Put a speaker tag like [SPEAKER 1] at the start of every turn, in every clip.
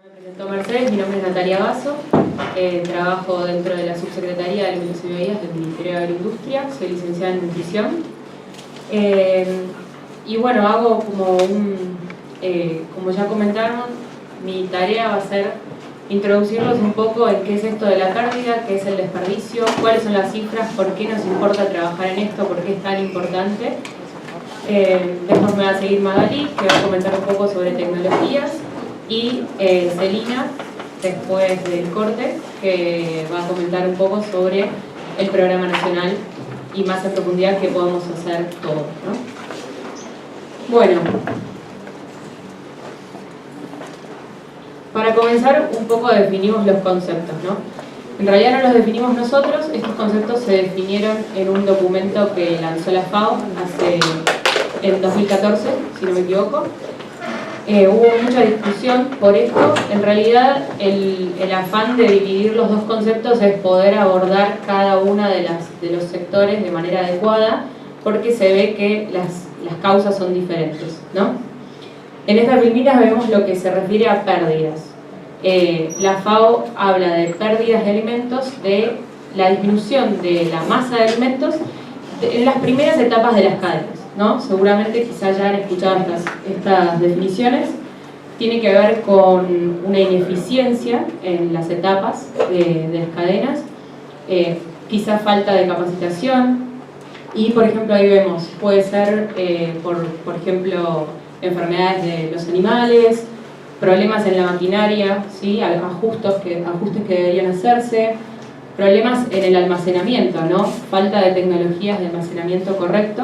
[SPEAKER 1] Me presentó Mercedes, mi nombre es Natalia Basso, trabajo dentro de la Subsecretaría de Alimentos y Bebidas del Ministerio de Agroindustria, soy licenciada en Nutrición. Y bueno, hago como ya comentaron, mi tarea va a ser introducirlos un poco en qué es esto de la pérdida, qué es el desperdicio, cuáles son las cifras, por qué nos importa trabajar en esto, por qué es tan importante. Después me va a seguir Magali, que va a comentar un poco sobre tecnologías, y Celina, después del corte, que va a comentar un poco sobre el programa nacional y más en profundidad qué podemos hacer todos, ¿no? Bueno, para comenzar un poco definimos los conceptos, ¿no? En realidad no los definimos nosotros, estos conceptos se definieron en un documento que lanzó la FAO en 2014, si no me equivoco. Hubo mucha discusión por esto. En realidad el afán de dividir los dos conceptos es poder abordar cada una de los sectores de manera adecuada, porque se ve que las causas son diferentes, ¿no? En estas filminas vemos lo que se refiere a pérdidas. La FAO habla de pérdidas de alimentos, de la disminución de la masa de alimentos en las primeras etapas de las cadenas, ¿no? Seguramente quizás ya han escuchado estas definiciones. Tiene que ver con una ineficiencia en las etapas de las cadenas, quizás falta de capacitación, y por ejemplo ahí vemos, puede ser por ejemplo enfermedades de los animales, problemas en la maquinaria, ¿sí? Ajustes que deberían hacerse, problemas en el almacenamiento, ¿no? Falta de tecnologías de almacenamiento correcto,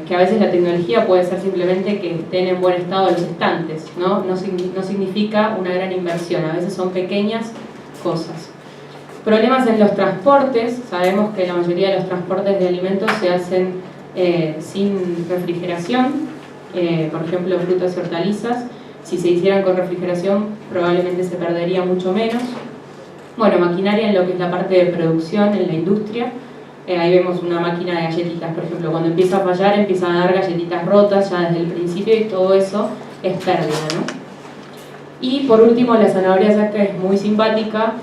[SPEAKER 1] que a veces la tecnología puede ser simplemente que estén en buen estado los estantes, ¿no? No significa una gran inversión, a veces son pequeñas cosas. Problemas en los transportes, sabemos que la mayoría de los transportes de alimentos se hacen sin refrigeración, por ejemplo frutas y hortalizas. Si se hicieran con refrigeración probablemente se perdería mucho menos. Bueno, maquinaria en lo que es la parte de producción en la industria. Ahí vemos una máquina de galletitas, por ejemplo, cuando empieza a fallar empieza a dar galletitas rotas ya desde el principio y todo eso es pérdida, ¿no? Y por último la zanahoria seca es muy simpática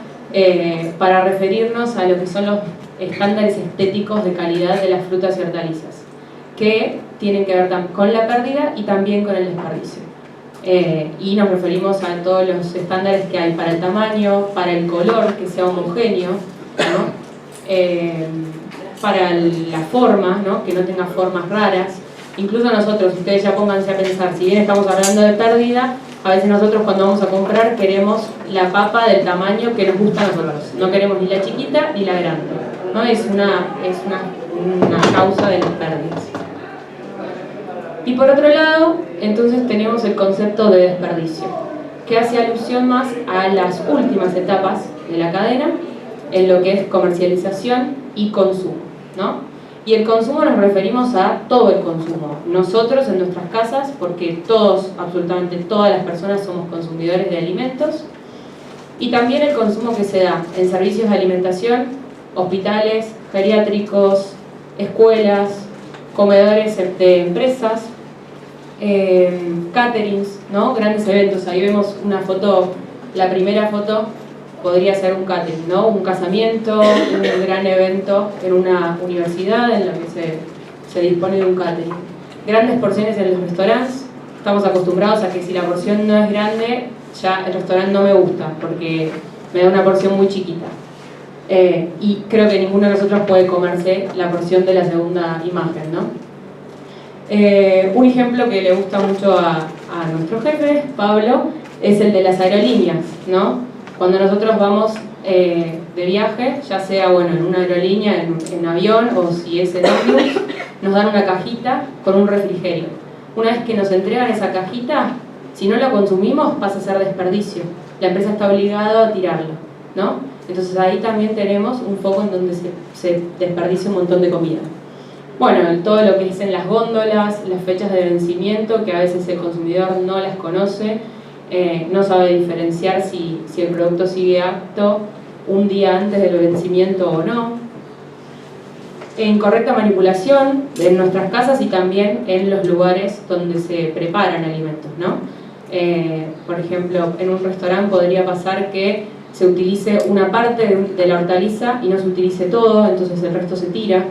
[SPEAKER 1] para referirnos a lo que son los estándares estéticos de calidad de las frutas y hortalizas, que tienen que ver con la pérdida y también con el desperdicio. Y nos referimos a todos los estándares que hay para el tamaño, para el color, que sea homogéneo, ¿no? Para la forma, ¿no? Que no tenga formas raras. Incluso nosotros, ustedes ya pónganse a pensar, si bien estamos hablando de pérdida, a veces nosotros cuando vamos a comprar queremos la papa del tamaño que nos gusta a nosotros. No queremos ni la chiquita ni la grande, ¿no? Es una causa de las pérdidas. Y por otro lado, entonces tenemos el concepto de desperdicio, que hace alusión más a las últimas etapas de la cadena, en lo que es comercialización y consumo, ¿no? Y el consumo nos referimos a todo el consumo. Nosotros en nuestras casas, porque todos, absolutamente todas las personas somos consumidores de alimentos, y también el consumo que se da en servicios de alimentación, hospitales, geriátricos, escuelas, comedores de empresas, caterings, ¿no? Grandes eventos. Ahí vemos una foto, la primera foto podría ser un catering, ¿no? Un casamiento, un gran evento en una universidad en la que se dispone de un catering. Grandes porciones en los restaurantes. Estamos acostumbrados a que si la porción no es grande, ya el restaurante no me gusta porque me da una porción muy chiquita. Y creo que ninguno de nosotros puede comerse la porción de la segunda imagen, ¿no? Un ejemplo que le gusta mucho a nuestro jefe, Pablo, es el de las aerolíneas, ¿no? Cuando nosotros vamos de viaje, ya sea bueno, en una aerolínea, en avión o si es en ómnibus, nos dan una cajita con un refrigerio. Una vez que nos entregan esa cajita, si no la consumimos pasa a ser desperdicio. La empresa está obligada a tirarlo, ¿no? Entonces ahí también tenemos un foco en donde se desperdicia un montón de comida. Bueno, todo lo que es en las góndolas, las fechas de vencimiento, que a veces el consumidor no las conoce, no sabe diferenciar si el producto sigue apto un día antes del vencimiento o no. Incorrecta manipulación en nuestras casas y también en los lugares donde se preparan alimentos, ¿no? Por ejemplo, en un restaurante podría pasar que se utilice una parte de la hortaliza y no se utilice todo, entonces el resto se tira.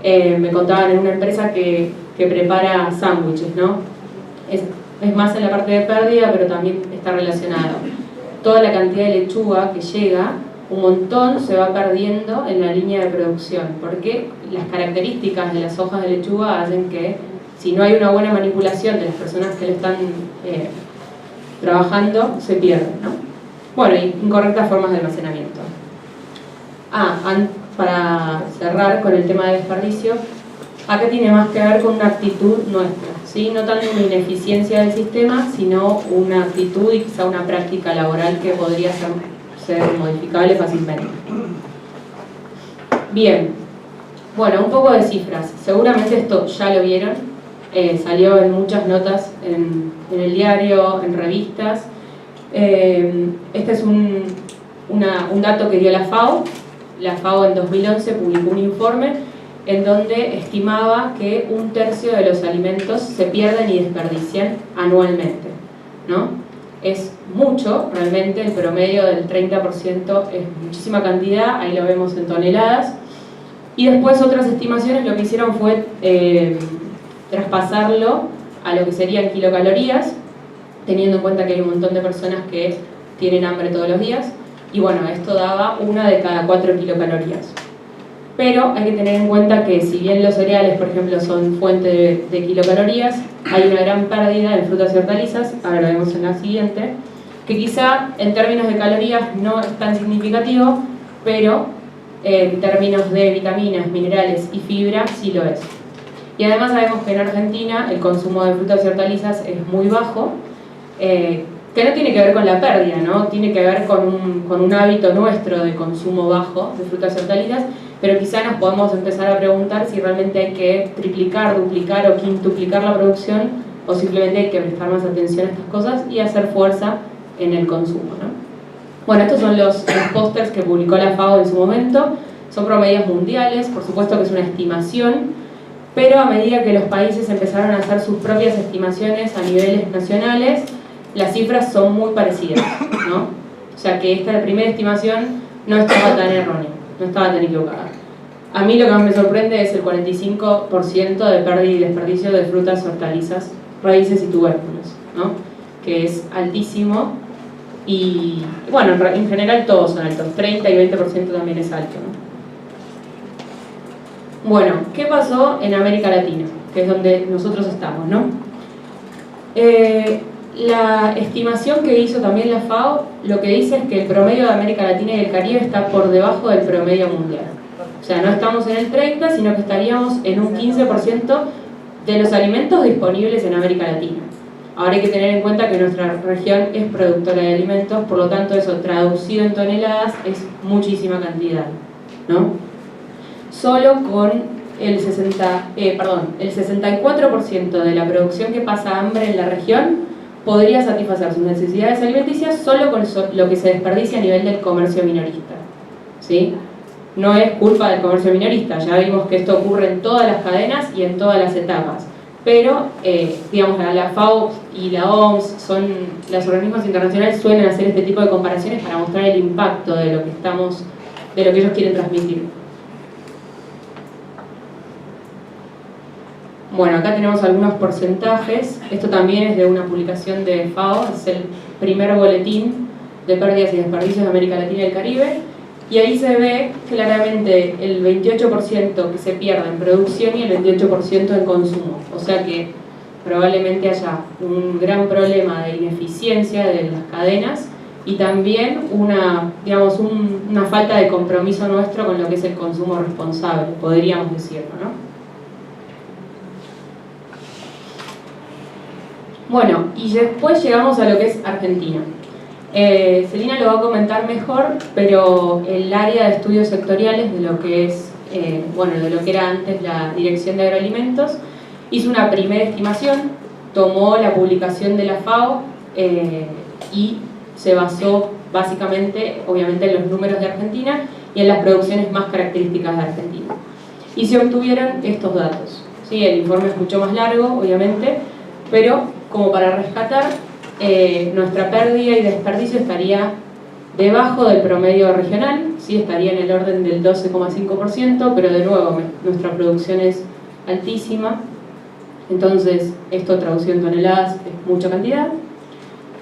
[SPEAKER 1] Me contaban en una empresa que prepara sándwiches, ¿no? Es más en la parte de pérdida, pero también está relacionado. Toda la cantidad de lechuga que llega, un montón se va perdiendo en la línea de producción, porque las características de las hojas de lechuga hacen que, si no hay una buena manipulación de las personas que lo están trabajando, se pierden, ¿no? Bueno, y incorrectas formas de almacenamiento. Para cerrar con el tema de desperdicio, acá tiene más que ver con una actitud nuestra, ¿sí? No tanto una ineficiencia del sistema, sino una actitud y quizá una práctica laboral que podría ser modificable fácilmente. Bien, bueno, un poco de cifras. Seguramente esto ya lo vieron, salió en muchas notas en el diario, en revistas. Este es un dato que dio la FAO. La FAO en 2011 publicó un informe en donde estimaba que 1/3 de los alimentos se pierden y desperdician anualmente, ¿no? Es mucho, realmente, el promedio del 30% es muchísima cantidad, ahí lo vemos en toneladas. Y después otras estimaciones lo que hicieron fue traspasarlo a lo que serían kilocalorías, teniendo en cuenta que hay un montón de personas que tienen hambre todos los días. Y bueno, esto daba 1 de cada 4 kilocalorías. Pero hay que tener en cuenta que si bien los cereales, por ejemplo, son fuente de kilocalorías, hay una gran pérdida en frutas y hortalizas, ahora lo vemos en la siguiente, que quizá en términos de calorías no es tan significativo, pero en términos de vitaminas, minerales y fibra sí lo es. Y además sabemos que en Argentina el consumo de frutas y hortalizas es muy bajo, que no tiene que ver con la pérdida, ¿no? Tiene que ver con un hábito nuestro de consumo bajo de frutas y hortalizas, pero quizá nos podemos empezar a preguntar si realmente hay que triplicar, duplicar o quintuplicar la producción, o simplemente hay que prestar más atención a estas cosas y hacer fuerza en el consumo, ¿no? Bueno, estos son los pósters que publicó la FAO en su momento. Son promedios mundiales, por supuesto que es una estimación, pero a medida que los países empezaron a hacer sus propias estimaciones a niveles nacionales, las cifras son muy parecidas, ¿no? O sea que esta primera estimación no estaba tan errónea, no estaba tan equivocada. A mí lo que más me sorprende es el 45% de pérdida y desperdicio de frutas, hortalizas, raíces y tubérculos, ¿no? Que es altísimo y, bueno, en general todos son altos, 30 y 20% también es alto, ¿no? Bueno, ¿qué pasó en América Latina? Que es donde nosotros estamos, ¿no? La estimación que hizo también la FAO lo que dice es que el promedio de América Latina y del Caribe está por debajo del promedio mundial. O sea, no estamos en el 30, sino que estaríamos en un 15% de los alimentos disponibles en América Latina. Ahora hay que tener en cuenta que nuestra región es productora de alimentos, por lo tanto eso traducido en toneladas es muchísima cantidad, ¿no? Solo con el 64% de la producción que pasa hambre en la región podría satisfacer sus necesidades alimenticias solo con lo que se desperdicia a nivel del comercio minorista, ¿sí? No es culpa del comercio minorista, ya vimos que esto ocurre en todas las cadenas y en todas las etapas, pero digamos, la FAO y la OMS, los organismos internacionales suelen hacer este tipo de comparaciones para mostrar el impacto de lo que ellos quieren transmitir. Bueno, acá tenemos algunos porcentajes. Esto también es de una publicación de FAO, es el primer boletín de pérdidas y desperdicios de América Latina y el Caribe. Y ahí se ve claramente el 28% que se pierde en producción y el 28% en consumo. O sea que probablemente haya un gran problema de ineficiencia de las cadenas y también una falta de compromiso nuestro con lo que es el consumo responsable, podríamos decirlo, ¿no? Bueno, y después llegamos a lo que es Argentina. Celina lo va a comentar mejor, pero el área de estudios sectoriales de lo que es, de lo que era antes la Dirección de Agroalimentos, hizo una primera estimación, tomó la publicación de la FAO y se basó básicamente, obviamente, en los números de Argentina y en las producciones más características de Argentina. Y se obtuvieron estos datos, ¿sí? El informe es mucho más largo, obviamente, pero como para rescatar, nuestra pérdida y desperdicio estaría debajo del promedio regional, ¿sí? Estaría en el orden del 12,5%, pero de nuevo nuestra producción es altísima, entonces esto traducido en toneladas es mucha cantidad,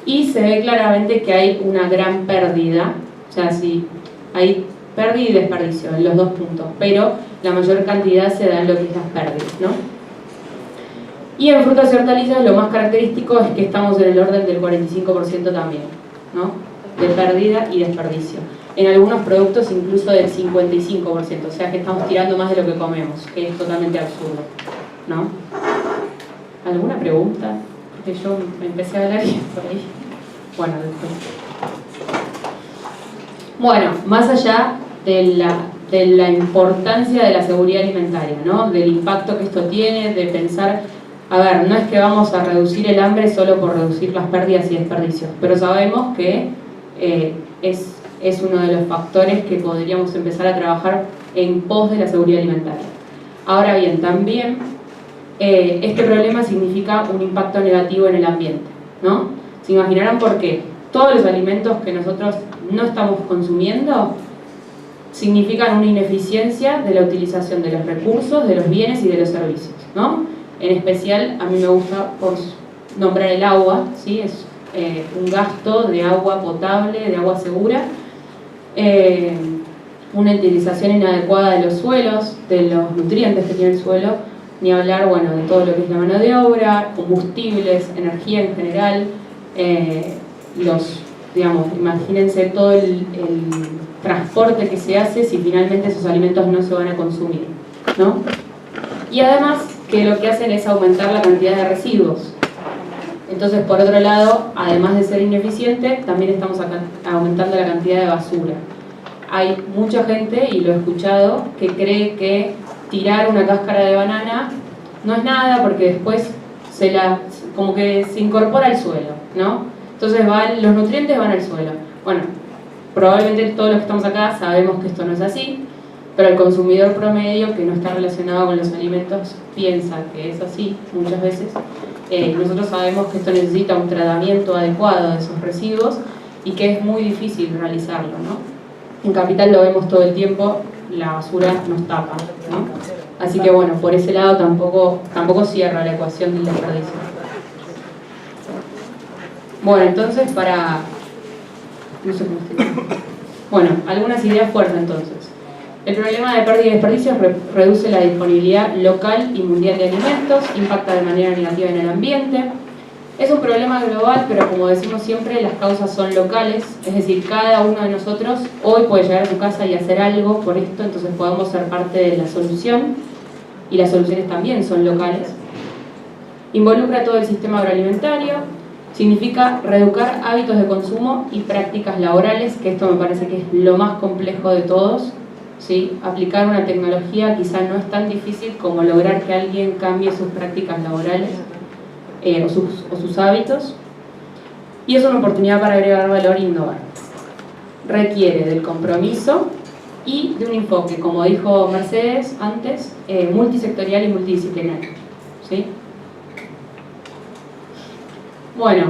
[SPEAKER 1] y se ve claramente que hay una gran pérdida, o sea, sí, hay pérdida y desperdicio en los dos puntos, pero la mayor cantidad se da en lo que es las pérdidas, ¿no? Y en frutas y hortalizas lo más característico es que estamos en el orden del 45% también, ¿no? De pérdida y desperdicio. En algunos productos incluso del 55%, o sea que estamos tirando más de lo que comemos, que es totalmente absurdo, ¿no? ¿Alguna pregunta? Porque yo me empecé a hablar y por ahí. Bueno, después. Bueno, más allá de la importancia de la seguridad alimentaria, ¿no? Del impacto que esto tiene, de pensar, a ver, no es que vamos a reducir el hambre solo por reducir las pérdidas y desperdicios, pero sabemos que es uno de los factores que podríamos empezar a trabajar en pos de la seguridad alimentaria. Ahora bien, también este problema significa un impacto negativo en el ambiente, ¿no? Se imaginarán por qué. Todos los alimentos que nosotros no estamos consumiendo significan una ineficiencia de la utilización de los recursos, de los bienes y de los servicios, ¿no? En especial, a mí me gusta por nombrar el agua, ¿sí? Es un gasto de agua potable, de agua segura, una utilización inadecuada de los suelos, de los nutrientes que tiene el suelo, ni hablar, bueno, de todo lo que es la mano de obra, combustibles, energía en general, digamos, imagínense todo el transporte que se hace si finalmente esos alimentos no se van a consumir, ¿no? Y además que lo que hacen es aumentar la cantidad de residuos. Entonces, por otro lado, además de ser ineficiente, también estamos aumentando la cantidad de basura. Hay mucha gente, y lo he escuchado, que cree que tirar una cáscara de banana no es nada porque después como que se incorpora al suelo, ¿no? Entonces los nutrientes van al suelo. Bueno, probablemente todos los que estamos acá sabemos que esto no es así, pero el consumidor promedio que no está relacionado con los alimentos piensa que es así muchas veces. Nosotros sabemos que esto necesita un tratamiento adecuado de esos residuos y que es muy difícil realizarlo, ¿no? En Capital lo vemos todo el tiempo, la basura nos tapa, ¿no? Así que bueno, por ese lado tampoco cierra la ecuación del desperdicio. Bueno, entonces no sé cómo estoy. Bueno, algunas ideas fuertes entonces. El problema de pérdida y desperdicio reduce la disponibilidad local y mundial de alimentos, impacta de manera negativa en el ambiente. Es un problema global, pero como decimos siempre, las causas son locales, es decir, cada uno de nosotros hoy puede llegar a su casa y hacer algo por esto, entonces podemos ser parte de la solución, y las soluciones también son locales. Involucra todo el sistema agroalimentario, significa reeducar hábitos de consumo y prácticas laborales, que esto me parece que es lo más complejo de todos. ¿Sí? Aplicar una tecnología quizá no es tan difícil como lograr que alguien cambie sus prácticas laborales o sus hábitos, y es una oportunidad para agregar valor e innovar. Requiere del compromiso y de un enfoque, como dijo Mercedes antes, multisectorial y multidisciplinario, ¿sí? Bueno,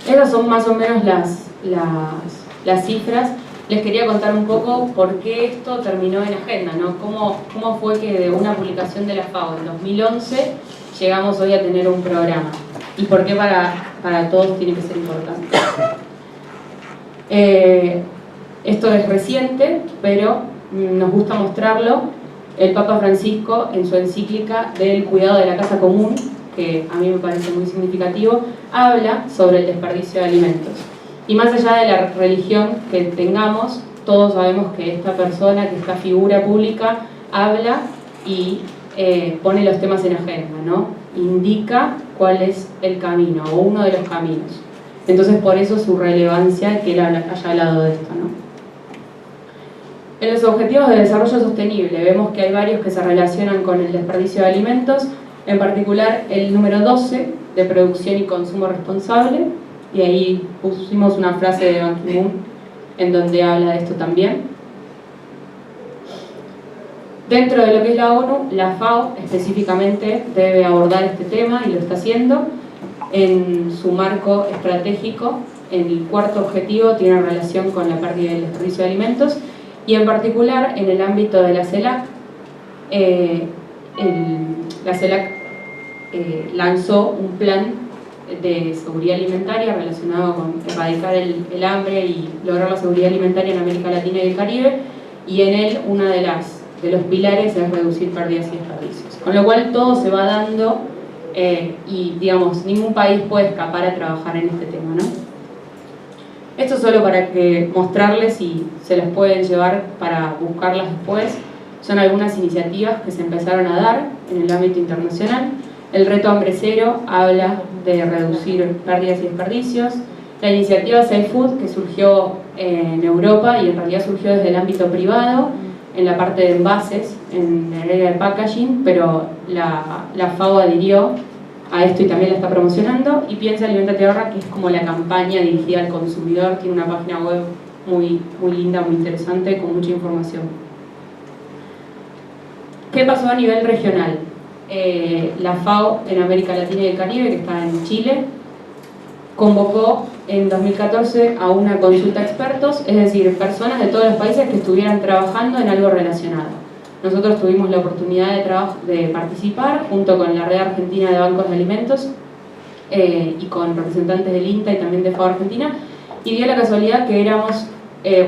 [SPEAKER 1] esas son más o menos las cifras. Les quería contar un poco por qué esto terminó en agenda, ¿no? Cómo fue que de una publicación de la FAO en 2011 llegamos hoy a tener un programa y por qué para todos tiene que ser importante. Esto es reciente, pero nos gusta mostrarlo. El Papa Francisco, en su encíclica del cuidado de la casa común, que a mí me parece muy significativo, habla sobre el desperdicio de alimentos. Y más allá de la religión que tengamos, todos sabemos que esta persona, que esta figura pública, habla y pone los temas en agenda, ¿no? Indica cuál es el camino, o uno de los caminos. Entonces, por eso su relevancia que él haya hablado de esto, ¿no? En los Objetivos de Desarrollo Sostenible vemos que hay varios que se relacionan con el desperdicio de alimentos, en particular el número 12, de producción y consumo responsable, y ahí pusimos una frase de Ban Ki-moon en donde habla de esto también. Dentro de lo que es la ONU, la FAO específicamente debe abordar este tema y lo está haciendo. en su marco estratégico. El cuarto objetivo tiene relación con la pérdida y el desperdicio de alimentos, y en particular en el ámbito de la CELAC. La CELAC lanzó un plan de seguridad alimentaria relacionado con erradicar el hambre y lograr la seguridad alimentaria en América Latina y el Caribe, y en él uno de los pilares es reducir pérdidas y desperdicios. Con lo cual todo se va dando y, digamos, ningún país puede escapar a trabajar en este tema, ¿no? Esto solo para que mostrarles, y se las pueden llevar para buscarlas después, son algunas iniciativas que se empezaron a dar en el ámbito internacional. El reto Hambre Cero habla de reducir pérdidas y desperdicios. La iniciativa Safe Food, que surgió en Europa y en realidad surgió desde el ámbito privado, en la parte de envases, en el área de packaging, pero la FAO adhirió a esto y también la está promocionando. Y Piensa, Aliméntate, Ahorra, que es como la campaña dirigida al consumidor, tiene una página web muy linda, muy interesante, con mucha información. ¿Qué pasó a nivel regional? La FAO en América Latina y el Caribe, que está en Chile, convocó en 2014 a una consulta de expertos, es decir, personas de todos los países que estuvieran trabajando en algo relacionado. Nosotros tuvimos la oportunidad de participar junto con la Red Argentina de Bancos de Alimentos y con representantes del INTA y también de FAO Argentina, y dio la casualidad que éramos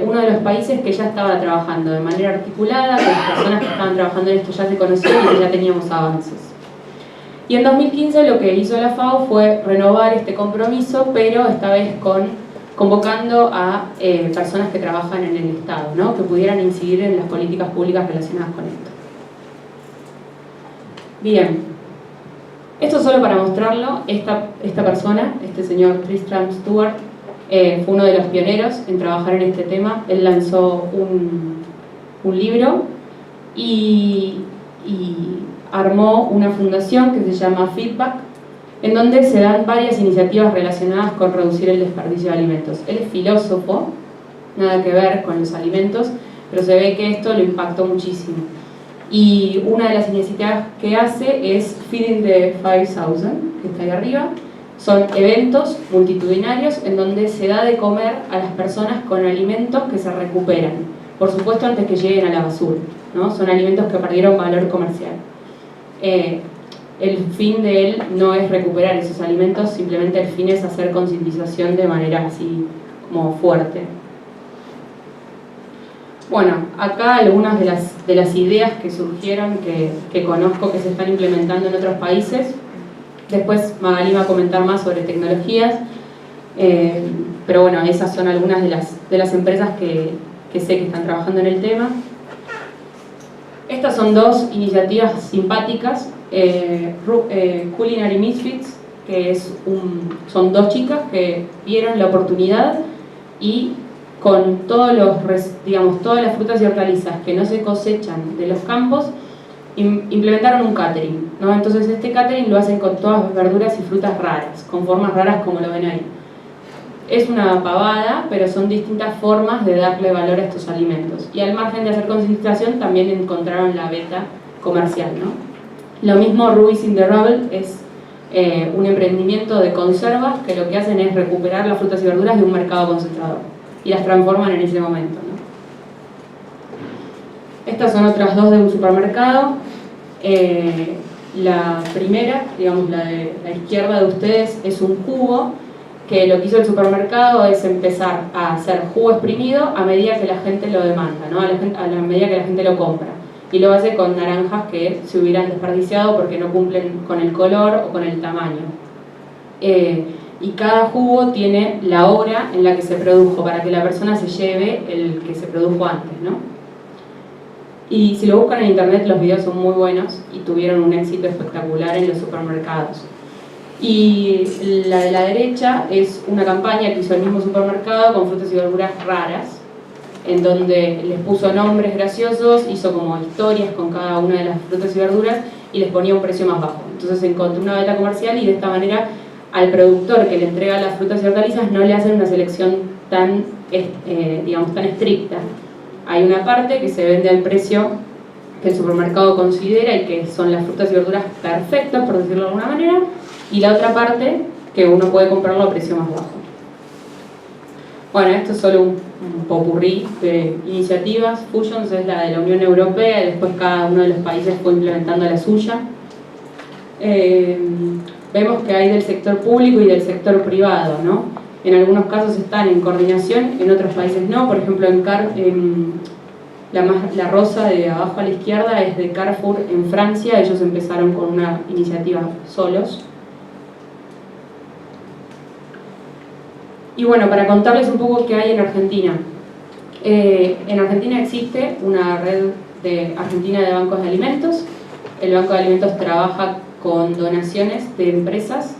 [SPEAKER 1] uno de los países que ya estaba trabajando de manera articulada, que las personas que estaban trabajando en esto ya se conocían y que ya teníamos avances. Y en 2015 lo que hizo la FAO fue renovar este compromiso, pero esta vez convocando a personas que trabajan en el Estado, ¿no? Que pudieran incidir en las políticas públicas relacionadas con esto. Bien, esto solo para mostrarlo. Esta persona, este señor Tristram Stewart, fue uno de los pioneros en trabajar en este tema. Él lanzó un libro y armó una fundación que se llama Feedback, en donde se dan varias iniciativas relacionadas con reducir el desperdicio de alimentos. Él es filósofo, nada que ver con los alimentos, pero se ve que esto lo impactó muchísimo. Y una de las iniciativas que hace es Feeding the 5000, que está ahí arriba. Son eventos multitudinarios en donde se da de comer a las personas con alimentos que se recuperan, por supuesto antes que lleguen a la basura, ¿no? Son alimentos que perdieron valor comercial. El fin de él no es recuperar esos alimentos, simplemente el fin es hacer concientización de manera así como fuerte. Bueno, acá algunas de las ideas que surgieron, que conozco que se están implementando en otros países. Después Magalí va a comentar más sobre tecnologías, pero bueno, esas son algunas de las empresas que sé que están trabajando en el tema. Estas son dos iniciativas simpáticas. Culinary Misfits, que son dos chicas que vieron la oportunidad y con todas las frutas y hortalizas que no se cosechan de los campos, implementaron un catering, ¿no? Entonces este catering lo hacen con todas las verduras y frutas raras, con formas raras como lo ven ahí. Es una pavada, pero son distintas formas de darle valor a estos alimentos. Y al margen de hacer concientización, también encontraron la beta comercial, ¿no? Lo mismo Ruiz in the Rubble es un emprendimiento de conservas que lo que hacen es recuperar las frutas y verduras de un mercado concentrador y las transforman en ese momento, ¿no? Estas son otras dos de un supermercado. La primera, digamos la de la izquierda de ustedes, es un jugo que lo que hizo el supermercado es empezar a hacer jugo exprimido a medida que la gente lo demanda, ¿no? A la medida que la gente lo compra. Y lo hace con naranjas que se hubieran desperdiciado porque no cumplen con el color o con el tamaño. Y cada jugo tiene la hora en la que se produjo para que la persona se lleve el que se produjo antes, ¿no? Y si lo buscan en internet, los videos son muy buenos y tuvieron un éxito espectacular en los supermercados. Y la de la derecha es una campaña que hizo el mismo supermercado con frutas y verduras raras, en donde les puso nombres graciosos, hizo como historias con cada una de las frutas y verduras y les ponía un precio más bajo. Entonces encontró una beta comercial y de esta manera al productor que le entrega las frutas y hortalizas no le hacen una selección tan estricta. Hay una parte que se vende al precio que el supermercado considera y que son las frutas y verduras perfectas, por decirlo de alguna manera, y la otra parte que uno puede comprarlo a precio más bajo. Bueno, esto es solo un popurrí de iniciativas. Fusions es la de la Unión Europea y después cada uno de los países fue implementando la suya. Vemos que hay del sector público y del sector privado, ¿no? En algunos casos están en coordinación, en otros países no. Por ejemplo, la rosa de abajo a la izquierda es de Carrefour en Francia. Ellos empezaron con una iniciativa solos. Y bueno, para contarles un poco qué hay en Argentina. En Argentina existe una red argentina de bancos de alimentos. El Banco de Alimentos trabaja con donaciones de empresas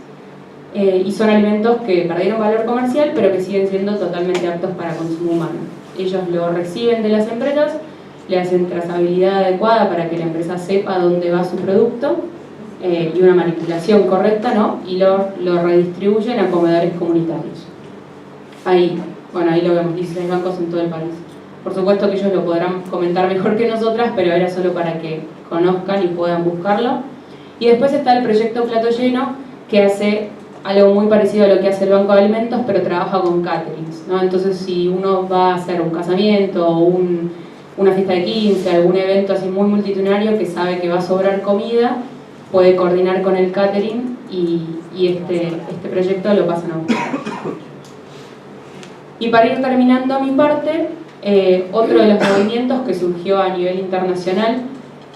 [SPEAKER 1] y son alimentos que perdieron valor comercial pero que siguen siendo totalmente aptos para consumo humano. Ellos lo reciben de las empresas, le hacen trazabilidad adecuada para que la empresa sepa dónde va su producto y una manipulación correcta, ¿no? Y lo redistribuyen a comedores comunitarios. Ahí lo vemos, 16 bancos en todo el país. Por supuesto que ellos lo podrán comentar mejor que nosotras, pero era solo para que conozcan y puedan buscarlo. Y después está el proyecto Plato Lleno, que hace algo muy parecido a lo que hace el Banco de Alimentos, pero trabaja con caterings, ¿no? Entonces, si uno va a hacer un casamiento o una fiesta de 15, algún evento así muy multitudinario que sabe que va a sobrar comida, puede coordinar con el catering y este proyecto lo pasan a buscar. Y para ir terminando mi parte, otro de los movimientos que surgió a nivel internacional,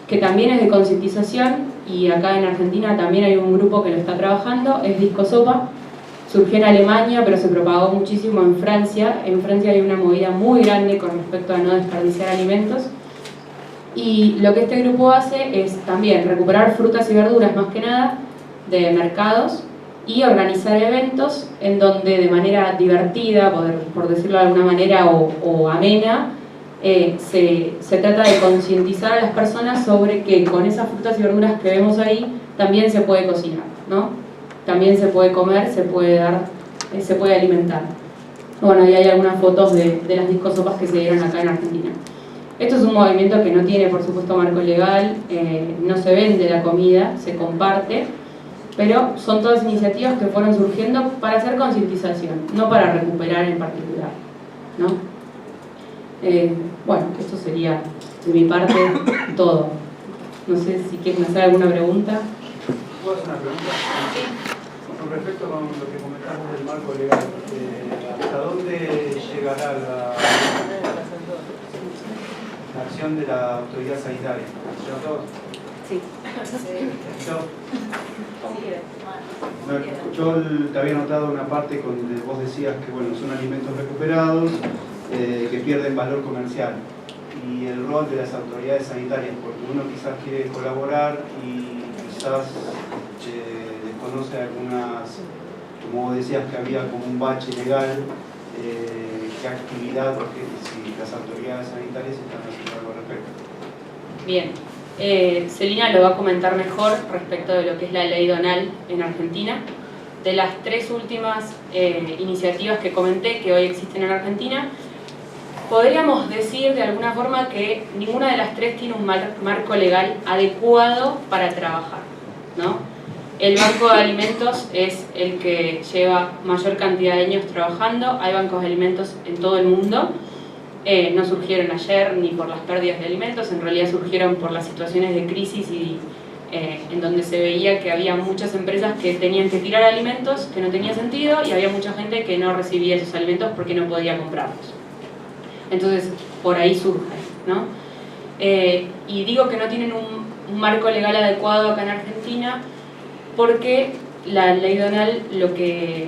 [SPEAKER 1] que también es de concientización, y acá en Argentina también hay un grupo que lo está trabajando, es Disco Sopa. Surgió en Alemania, pero se propagó muchísimo en Francia. En Francia hay una movida muy grande con respecto a no desperdiciar alimentos. Y lo que este grupo hace es también recuperar frutas y verduras, más que nada, de mercados, y organizar eventos en donde de manera divertida, por decirlo de alguna manera, o amena, se trata de concientizar a las personas sobre que con esas frutas y verduras que vemos ahí también se puede cocinar, ¿no? También se puede comer, se puede alimentar. Bueno, ahí hay algunas fotos de las discosopas que se dieron acá en Argentina. Esto es un movimiento que no tiene, por supuesto, marco legal, no se vende la comida, se comparte, pero son todas iniciativas que fueron surgiendo para hacer concientización, no para recuperar en particular, ¿no? Bueno, esto sería de mi parte todo. No sé si quieren hacer alguna pregunta.
[SPEAKER 2] ¿Puedo hacer una pregunta? Sí. Con respecto a lo que comentamos del marco legal, ¿hasta dónde llegará la acción de la autoridad sanitaria? ¿Cierto?
[SPEAKER 3] Sí.
[SPEAKER 2] Yo te había notado una parte donde vos decías que bueno, son alimentos recuperados que pierden valor comercial, y el rol de las autoridades sanitarias, porque uno quizás quiere colaborar y quizás desconoce algunas, como vos decías que había como un bache legal, qué actividad, porque si las autoridades sanitarias están haciendo algo al respecto.
[SPEAKER 1] Bien. Celina lo va a comentar mejor respecto de lo que es la ley Donal en Argentina. De las tres últimas iniciativas que comenté que hoy existen en Argentina, podríamos decir de alguna forma que ninguna de las tres tiene un marco legal adecuado para trabajar, ¿no? El Banco de Alimentos es el que lleva mayor cantidad de años trabajando. Hay bancos de alimentos en todo el mundo. No surgieron ayer ni por las pérdidas de alimentos, en realidad surgieron por las situaciones de crisis y en donde se veía que había muchas empresas que tenían que tirar alimentos, que no tenía sentido, y había mucha gente que no recibía esos alimentos porque no podía comprarlos. Entonces, por ahí surge, ¿no? Y digo que no tienen un marco legal adecuado acá en Argentina porque la ley Donal lo que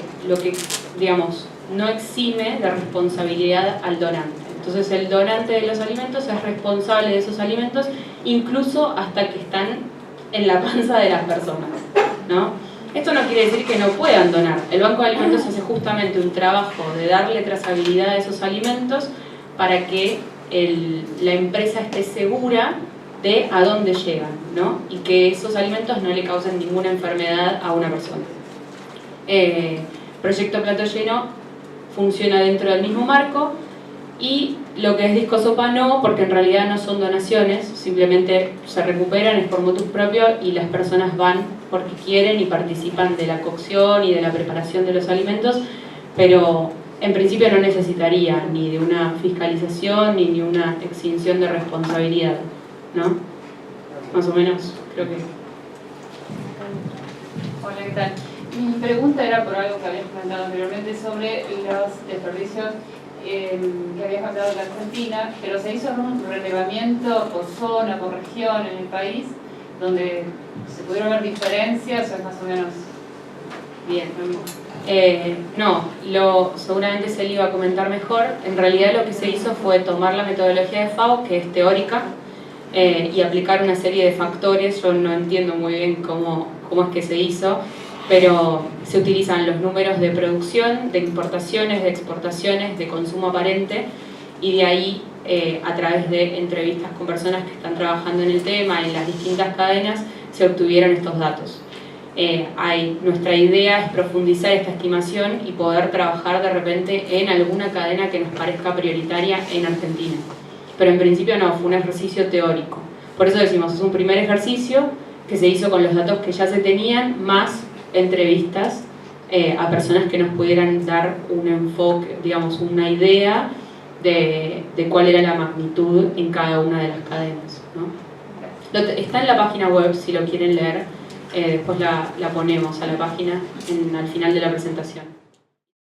[SPEAKER 1] digamos, no exime de responsabilidad al donante. Entonces el donante de los alimentos es responsable de esos alimentos incluso hasta que están en la panza de las personas, ¿no? Esto no quiere decir que no puedan donar. El Banco de Alimentos hace justamente un trabajo de darle trazabilidad a esos alimentos para que la empresa esté segura de a dónde llegan, ¿no? Y que esos alimentos no le causen ninguna enfermedad a una persona. Proyecto Plato Lleno funciona dentro del mismo marco y Lo que es disco sopa no, porque en realidad no son donaciones, simplemente se recuperan, es por motus propio y las personas van porque quieren y participan de la cocción y de la preparación de los alimentos, pero en principio no necesitaría ni de una fiscalización ni de una extinción de responsabilidad, ¿no? Más o menos, creo que...
[SPEAKER 3] Hola, ¿qué tal? Mi pregunta era por algo que habías comentado anteriormente sobre los desperdicios que habías hablado de Argentina, pero se hizo un relevamiento por zona, por región en el país, donde se pudieron ver diferencias, o es más o menos bien,
[SPEAKER 1] no, seguramente se le iba a comentar mejor. En realidad lo que se hizo fue tomar la metodología de FAO, que es teórica, y aplicar una serie de factores. Yo no entiendo muy bien cómo es que se hizo, pero se utilizan los números de producción, de importaciones, de exportaciones, de consumo aparente, y de ahí, a través de entrevistas con personas que están trabajando en el tema, en las distintas cadenas, se obtuvieron estos datos. Nuestra idea es profundizar esta estimación y poder trabajar de repente en alguna cadena que nos parezca prioritaria en Argentina. Pero en principio no, fue un ejercicio teórico. Por eso decimos, es un primer ejercicio que se hizo con los datos que ya se tenían, más entrevistas a personas que nos pudieran dar un enfoque, digamos, una idea de cuál era la magnitud en cada una de las cadenas, ¿no? Está en la página web si lo quieren leer, después la ponemos a la página al final de la presentación.